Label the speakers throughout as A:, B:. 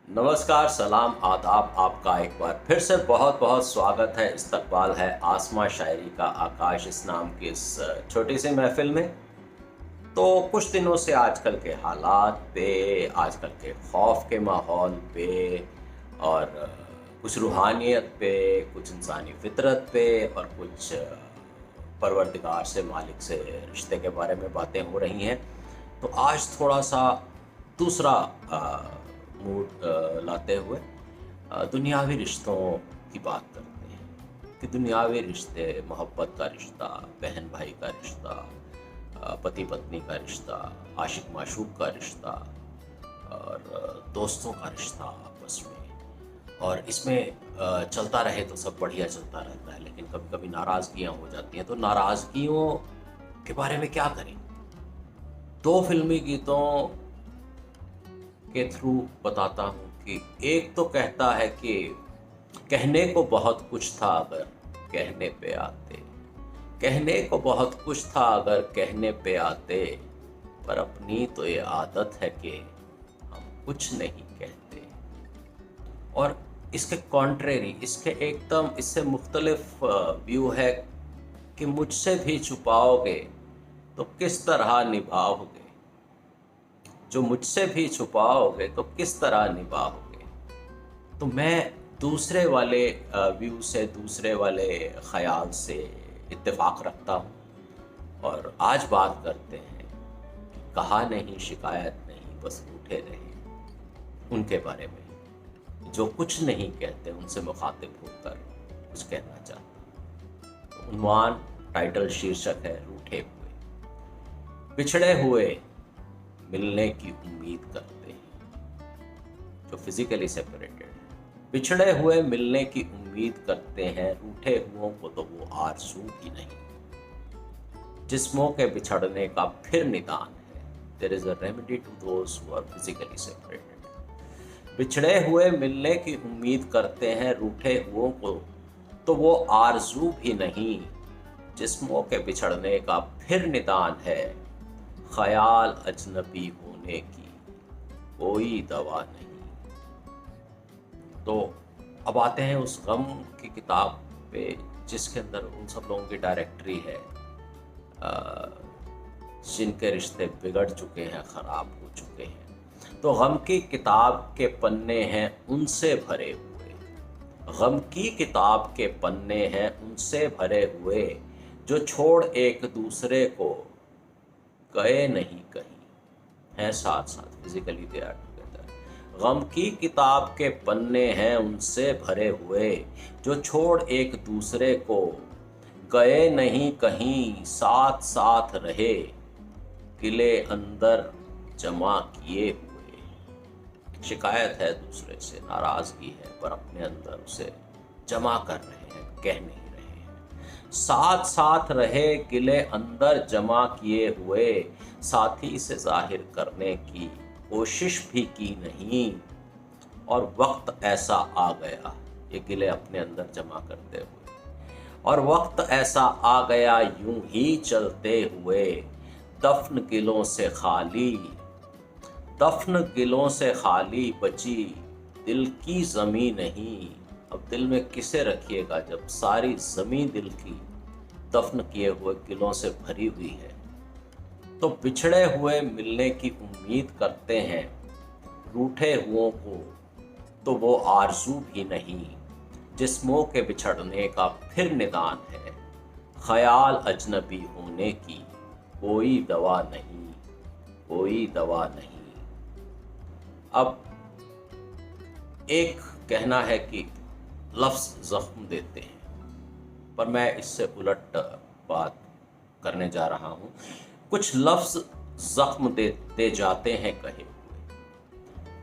A: नमस्कार, सलाम, आदाब। आपका एक बार फिर से बहुत बहुत स्वागत है। इस्तकबाल है आसमां शायरी का आकाश इस नाम की इस छोटी सी महफिल में। तो कुछ दिनों से आजकल के हालात पे, आजकल के खौफ के माहौल पे और कुछ रूहानियत पे, कुछ इंसानी फितरत पे और कुछ परवरदिगार से, मालिक से रिश्ते के बारे में बातें हो रही हैं। तो आज थोड़ा सा दूसरा मूड लाते हुए दुनियावी रिश्तों की बात करते हैं कि दुनियावी रिश्ते, मोहब्बत का रिश्ता, बहन भाई का रिश्ता, पति पत्नी का रिश्ता, आशिक माशूक का रिश्ता और दोस्तों का रिश्ता आपस में। और इसमें चलता रहे तो सब बढ़िया चलता रहता है, लेकिन कभी कभी नाराज़गियाँ हो जाती हैं। तो नाराज़गियों के बारे में क्या करें? दो फिल्मी गीतों के थ्रू बताता हूँ कि एक तो कहता है कि कहने को बहुत कुछ था अगर कहने पे आते, कहने को बहुत कुछ था अगर कहने पे आते, पर अपनी तो ये आदत है कि हम कुछ नहीं कहते। और इसके कॉन्ट्रेरी, इसके एकदम इससे मुख्तलिफ व्यू है कि मुझसे भी छुपाओगे तो किस तरह निभाओगे, जो मुझसे भी छुपाओगे तो किस तरह निभाओगे। तो मैं दूसरे वाले व्यू से, दूसरे वाले ख्याल से इत्तेफाक रखता हूँ। और आज बात करते हैं कि कहा नहीं, शिकायत नहीं, बस रूठे रहे, उनके बारे में जो कुछ नहीं कहते, उनसे मुखातिब होकर कुछ कहना चाहता हूँ। तो उन्वान, टाइटल, शीर्षक है रूठे हुए। बिछड़े हुए मिलने की उम्मीद करते हैं, जो फिजिकली सेपरेटेड है। बिछड़े हुए मिलने की उम्मीद करते हैं, रूठे हुओं को तो वो आरज़ू भी नहीं। जिस्मों के बिछड़ने का फिर निदान है। There is a remedy to those who are physically separated. बिछड़े हुए मिलने की उम्मीद करते हैं, रूठे हुओं को तो वो आरज़ू भी नहीं। जिस्मों के बिछड़ने का फिर निदान है, ख्याल अजनबी होने की कोई दवा नहीं। तो अब आते हैं उस गम की किताब पे जिसके अंदर उन सब लोगों की डायरेक्टरी है जिनके रिश्ते बिगड़ चुके हैं, ख़राब हो चुके हैं। तो गम की किताब के पन्ने हैं उनसे भरे हुए, गम की किताब के पन्ने हैं उनसे भरे हुए, जो छोड़ एक दूसरे को गए नहीं कहीं, हैं साथ साथ, फिजिकली दे आर टुगेदर। गम की किताब के पन्ने हैं उनसे भरे हुए, जो छोड़ एक दूसरे को गए नहीं कहीं, साथ साथ रहे, किले अंदर जमा किए हुए। शिकायत है दूसरे से, नाराज़गी है, पर अपने अंदर उसे जमा कर रहे हैं, कह नहीं रहे हैं। साथ साथ रहे, किले अंदर जमा किए हुए, साथी से जाहिर करने की कोशिश भी की नहीं। और वक्त ऐसा आ गया, ये किले अपने अंदर जमा करते हुए, और वक्त ऐसा आ गया यूं ही चलते हुए, दफन किलों से खाली, दफन किलों से खाली बची दिल की ज़मी नहीं। अब दिल में किसे रखिएगा जब सारी ज़मीं दिल की दफन किए हुए किलों से भरी हुई है। तो बिछड़े हुए मिलने की उम्मीद करते हैं, रूठे हुओं को तो वो आरज़ू भी नहीं। जिस्मों के बिछड़ने का फिर निदान है, ख्याल अजनबी होने की कोई दवा नहीं, कोई दवा नहीं। अब एक कहना है कि लफ्ज़ ज़ख्म देते हैं, पर मैं इससे उलट बात करने जा रहा हूँ। कुछ लफ्ज़ ज़ख्म देते जाते हैं कहे हुए,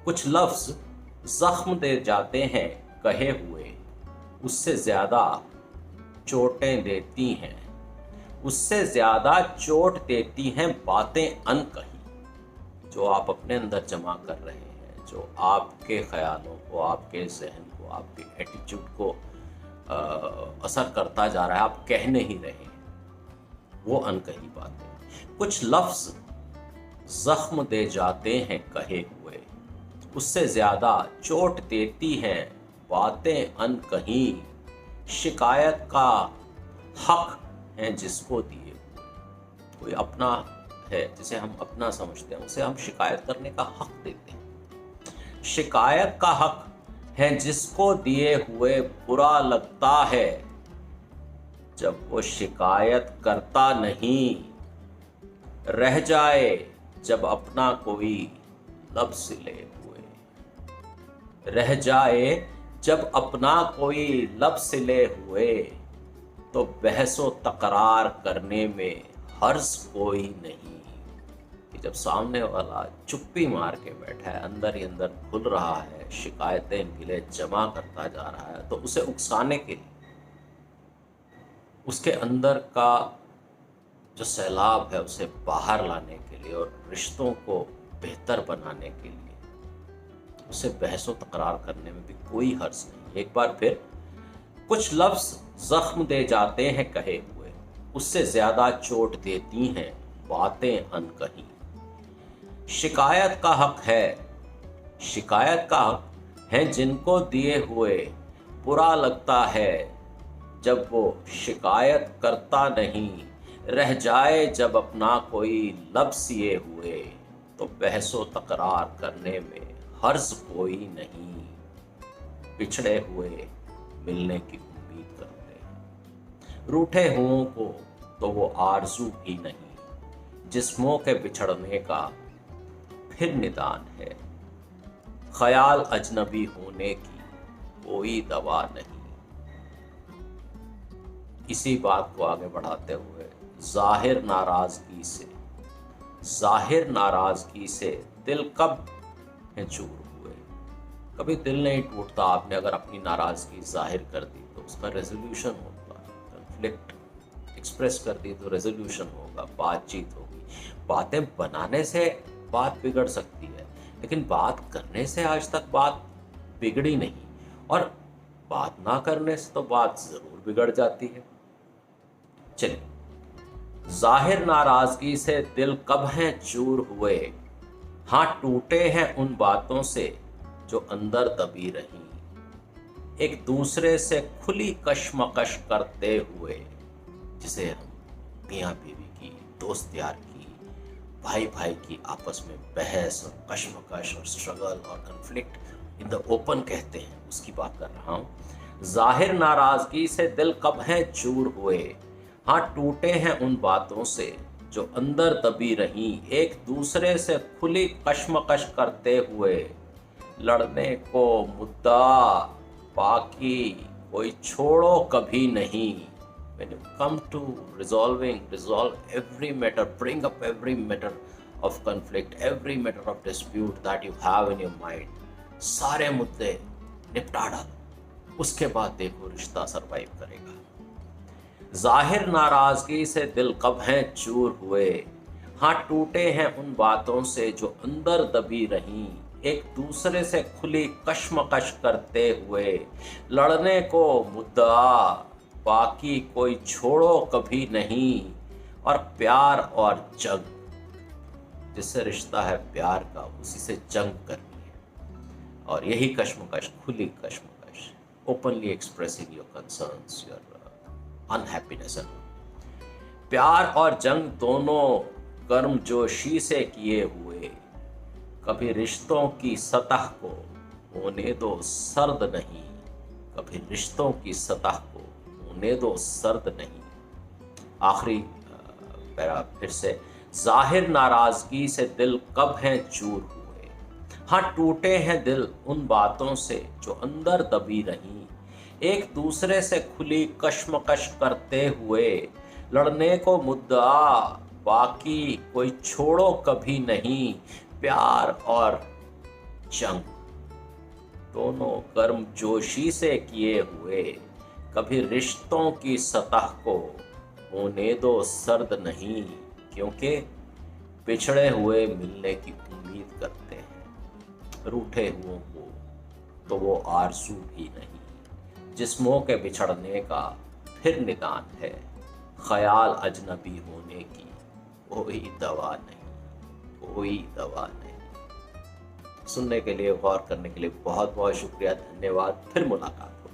A: कुछ लफ्ज़ ज़ख्म दे जाते हैं कहे हुए, उससे ज़्यादा चोटें देती हैं, उससे ज़्यादा चोट देती हैं बातें अनकही, जो आप अपने अंदर जमा कर रहे हैं, जो आपके ख़यालों को, आपके जहन को, आपके एटीट्यूड को असर करता जा रहा है, आप कह नहीं रहे हैं, वो अनकही बातें। कुछ लफ्ज़ ज़ख्म दे जाते हैं कहे हुए, उससे ज्यादा चोट देती हैं बातें अनकही। शिकायत का हक है जिसको दिए हुए। कोई अपना है जिसे हम अपना समझते हैं, उसे हम शिकायत करने का हक देते हैं। शिकायत का हक है जिसको दिए हुए बुरा लगता है जब वो शिकायत करता नहीं। रह जाए जब अपना कोई लब सिले हुए। रह जाए जब अपना कोई लब सिले हुए, तो बहसो तकरार करने में हर्ज कोई नहीं। कि जब सामने वाला चुप्पी मार के बैठा है, अंदर ही अंदर घुल रहा है, शिकायतें गिले जमा करता जा रहा है, तो उसे उकसाने के लिए, उसके अंदर का जो सैलाब है उसे बाहर लाने के लिए और रिश्तों को बेहतर बनाने के लिए उसे बहसो तकरार करने में भी कोई हर्ज नहीं। एक बार फिर, कुछ लफ्ज जख्म दे जाते हैं कहे हुए, उससे ज्यादा चोट देती हैं बातें अनकही। शिकायत का हक है, शिकायत का हक है जिनको दिए हुए बुरा लगता है जब वो शिकायत करता नहीं। रह जाए जब अपना कोई लब सिए हुए, तो बहसो तकरार करने में हर्ज कोई नहीं। पिछड़े हुए मिलने की उम्मीद करते हैं, रूठे हुओं को तो वो आरज़ू भी नहीं। जिस्मों के बिछड़ने का फिर निदान है, ख्याल अजनबी होने की कोई दवा नहीं। इसी बात को आगे बढ़ाते हुए, जाहिर नाराजगी से दिल कब है चूर हुए। कभी दिल नहीं टूटता। आपने अगर अपनी नाराजगी जाहिर कर दी तो उसका रेजोल्यूशन होगा। कन्फ्लिक्ट एक्सप्रेस कर दी तो रेजोल्यूशन होगा, बातचीत होगी। बातें बनाने से बात बिगड़ सकती है, लेकिन बात करने से आज तक बात बिगड़ी नहीं, और बात ना करने से तो बात जरूर बिगड़ जाती है। चलिए, जाहिर नाराजगी से दिल कब हैं चूर हुए, हाँ टूटे हैं उन बातों से जो अंदर दबी रही। एक दूसरे से खुली कश्मकश करते हुए, जिसे हम मियाँ बीवी की, दोस्त यार की, भाई भाई की आपस में बहस और कश्मकश और स्ट्रगल और कन्फ्लिक्ट इन द ओपन कहते हैं, उसकी बात कर रहा हूँ। जाहिर नाराजगी से दिल कब हैं चूर हुए, हाँ टूटे हैं उन बातों से जो अंदर दबी रही। एक दूसरे से खुली कश्मकश करते हुए, लड़ने को मुद्दा बाकी कोई छोड़ो कभी नहीं। When you come to resolve every matter, bring up every matter of conflict, every matter of dispute that you have in your mind, सारे मुद्दे निपटा डालो, उसके बाद देखो रिश्ता सरवाइव करेगा। जाहिर नाराजगी से दिल कब हैं चूर हुए, हाँ टूटे हैं उन बातों से जो अंदर दबी रहीं। एक दूसरे से खुली कश्मकश करते हुए, लड़ने को मुद्दा बाकी कोई छोड़ो कभी नहीं। और प्यार और जंग, जिससे रिश्ता है प्यार का, उसी से जंग करनी है। और यही कश्मकश, खुली कश्मकश, openly expressing your concerns, your unhappiness. प्यार और जंग दोनों गर्मजोशी से किए हुए, कभी रिश्तों की सतह को होने दो सर्द नहीं। कभी रिश्तों की सतह को होने दो सर्द नहीं। आखिरी पैरा फिर से, जाहिर नाराजगी से दिल कब हैं चूर हुए, हाँ टूटे हैं दिल उन बातों से जो अंदर दबी रहीं। एक दूसरे से खुली कश्मकश करते हुए, लड़ने को मुद्दा बाकी कोई छोड़ो कभी नहीं। प्यार और जंग दोनों गर्मजोशी से किए हुए, कभी रिश्तों की सतह को होने दो सर्द नहीं। क्योंकि पिछड़े हुए मिलने की उम्मीद करते हैं, रूठे हुओं को तो वो आरज़ू भी नहीं। जिस्मों के बिछड़ने का फिर निदान है, ख्याल अजनबी होने की कोई दवा नहीं, कोई दवा नहीं। सुनने के लिए, गौर करने के लिए बहुत बहुत शुक्रिया, धन्यवाद। फिर मुलाकात।